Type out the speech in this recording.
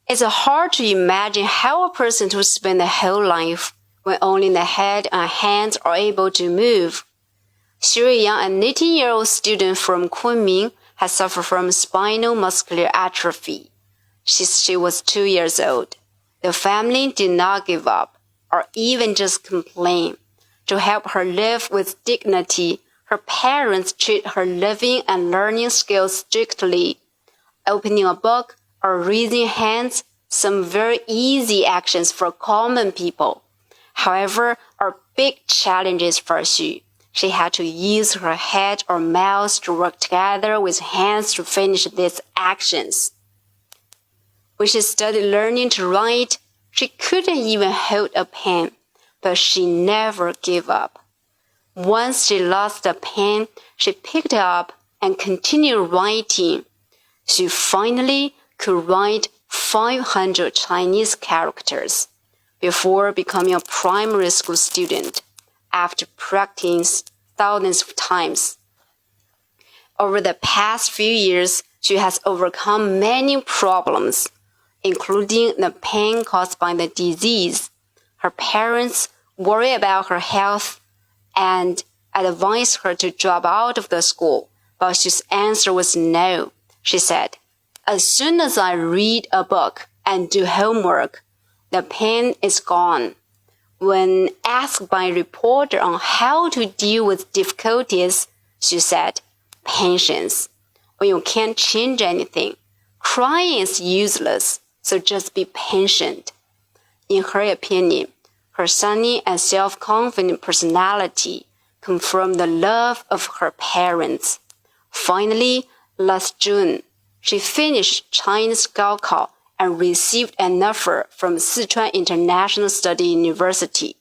It's hard to imagine how a person would spend their whole life when only the head and hands are able to move. Xu Yang, an 18-year-old student from Kunming, has suffered from spinal muscular atrophy. She was 2 years old. The family did not give up, or even just complain. To help her live with dignity, her parents treat her living and learning skills strictly. Opening a book or raising hands, some very easy actions for common people. However, are big challenges for Xu. She had to use her head or mouth to work together with hands to finish these actions. When she started learning to write, she couldn't even hold a pen, but she never gave up. Once she lost the pen, she picked it up and continued writing. She finally could write 500 Chinese characters before becoming a primary school student, after practicing thousands of times. Over the past few years, she has overcome many problems, including the pain caused by the disease. Her parents worry about her health and advised her to drop out of the school, but Xu's answer was no. She said, "As soon as I read a book and do homework, the pain is gone." When asked by a reporter on how to deal with difficulties, she said, "Patience. When you can't change anything, crying is useless, so just be patient." In her opinion, her sunny and self-confident personality confirmed the love of her parents. Finally, last June, she finished Chinese Gaokao and received an offer from Sichuan International Study University.